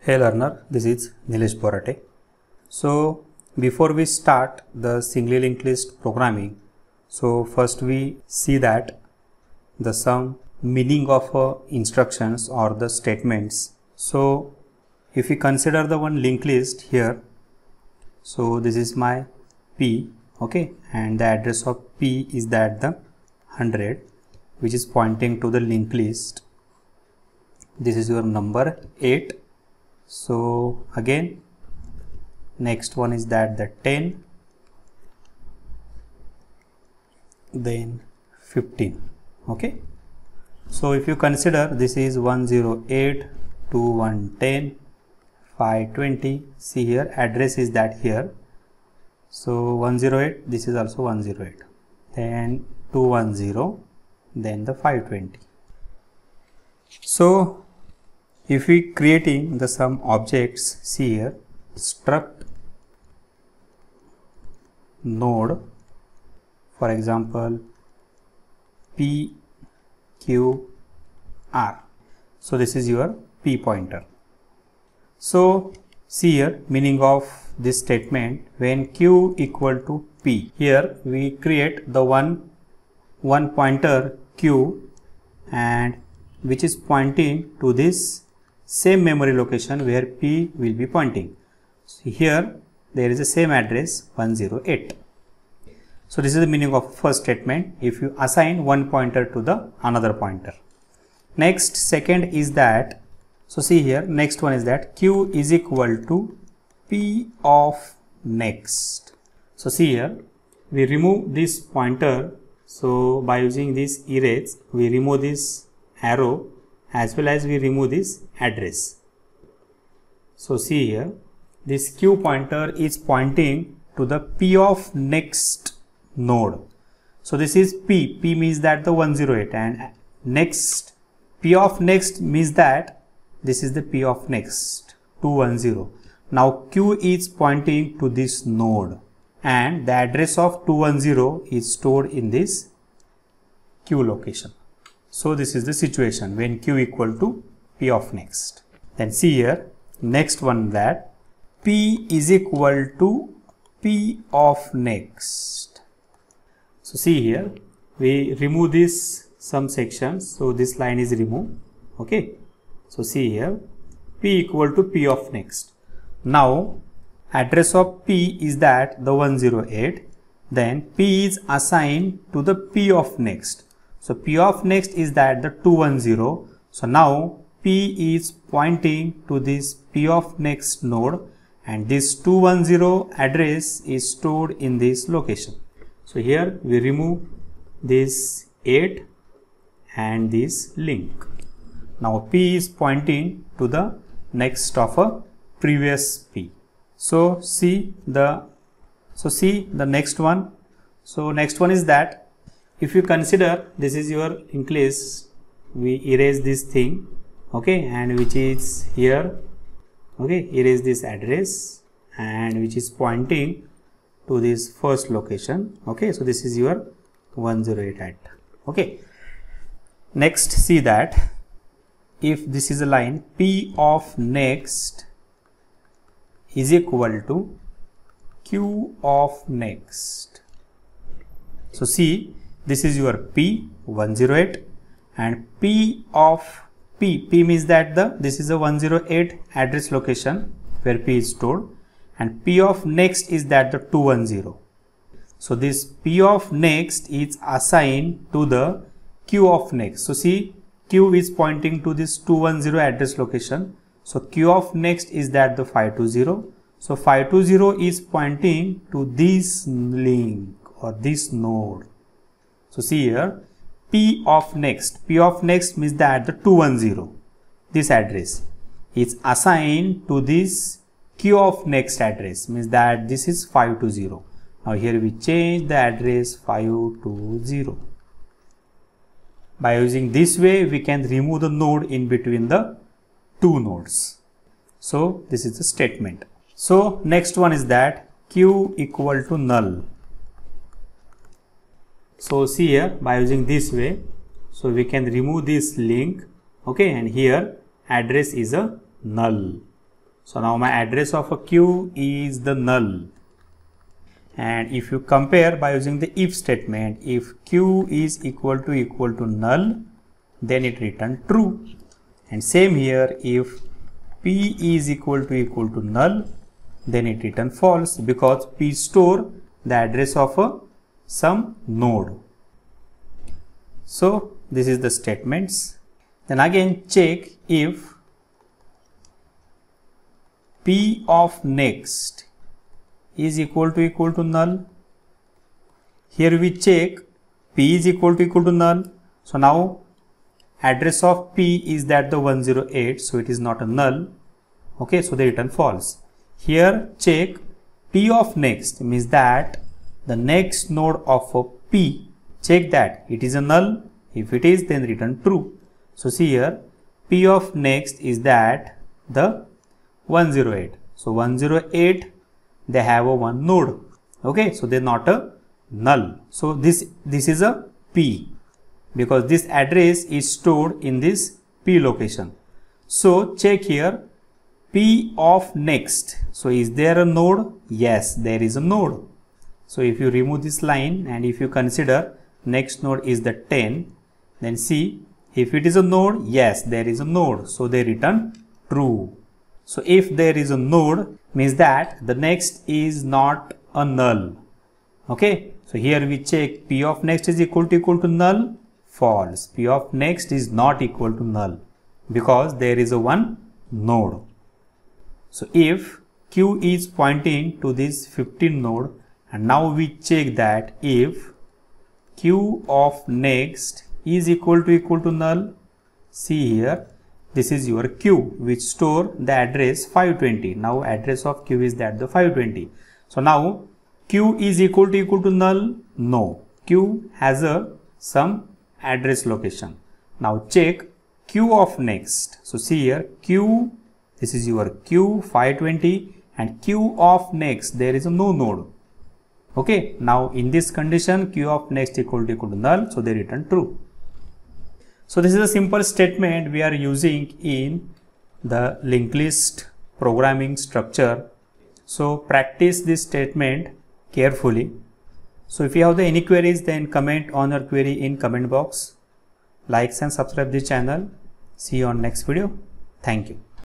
Hey learner, this is Nilesh Borate. So before we start the singly linked list programming, so first we see that the some meaning of instructions or the statements. So if we consider the one linked list here, so this is my P, okay, and the address of P is that the 100, which is pointing to the linked list. This is your number 8. So again, next one is that the 10, then 15. Okay. So if you consider, this is 108 to 110, 520. See here, address is that here. So 108, this is also 108. Then 210, then the 520. So if we creating the some objects, see here, struct node, for example P Q R. So this is your P pointer. So see here, meaning of this statement, when Q equal to P, here we create the one pointer Q, and which is pointing to this same memory location where P will be pointing. So here there is the same address 108. So this is the meaning of first statement if you assign one pointer to the another pointer. Next, second is that, so see here, next one is that Q is equal to P of next. So see here, we remove this pointer. So by using this erase, we remove this arrow as well as we remove this address. So see here, this Q pointer is pointing to the P of next node. So this is P. P means that the 108, and next, P of next means that this is the P of next 210. Now Q is pointing to this node, and the address of 210 is stored in this Q location. So this is the situation when Q equal to P of next. Then see here, next one, that P is equal to P of next. So see here, we remove this some sections. So this line is removed. Okay. So see here, P equal to P of next. Now address of P is that the 108. Then P is assigned to the P of next. So P of next is that the 210. So now P is pointing to this P of next node, and this 210 address is stored in this location. So here we remove this 8 and this link. Now P is pointing to the next of a previous P. So see the next one. So next one is that, if you consider this is your linked list, we erase this thing, okay, and which is here, okay, erase this address and which is pointing to this first location, okay. So this is your 108 at, okay. Next, see that if this is a line, P of next is equal to Q of next. So see, this is your P 108, and P of P means that this is a 108 address location where P is stored, and P of next is that the 210. So this P of next is assigned to the Q of next. So see, Q is pointing to this 210 address location. So Q of next is that the 520. So 520 is pointing to this link or this node. So see here, P of next means that the 210, this address is assigned to this Q of next address, means that this is 520. Now here we change the address 520. By using this way, we can remove the node in between the two nodes. So this is the statement. So next one is that Q equal to null. So see here, by using this way, so we can remove this link, okay, and here address is a null. So now my address of a q is the null. And if you compare by using the if statement, if q is equal to null, then it return true. And same here, if p is equal to null, then it return false, because p store the address of some node. So this is the statements. Then again check if p of next is equal to null. Here we check p is equal to null. So now address of p is that the 108, so it is not a null. Okay, so they return false. Here check p of next means that the next node of a p, check that it is a null. If it is, then return true. So see here, p of next is that the 108. So 108, they have a one node. Okay, so they're not a null. So this is a p, because this address is stored in this p location. So check here, p of next. So is there a node? Yes, there is a node. So if you remove this line and if you consider next node is the 10, then see, if it is a node, yes, there is a node. So they return true. So if there is a node, means that the next is not a null. Okay, so here we check p of next is equal to null, false. P of next is not equal to null, because there is a one node. So if q is pointing to this 15 node, and now we check that if q of next is equal to null, see here, this is your q which store the address 520. Now address of q is that the 520. So now q is equal to null? No, q has some address location. Now check q of next. So see here, q, this is your q 520, and q of next, there is no node. Okay, now in this condition, q of next equal to null, so they return true. So this is a simple statement we are using in the linked list programming structure. So practice this statement carefully. So if you have any queries, then comment on your query in comment box. Likes and subscribe this channel. See you on next video. Thank you.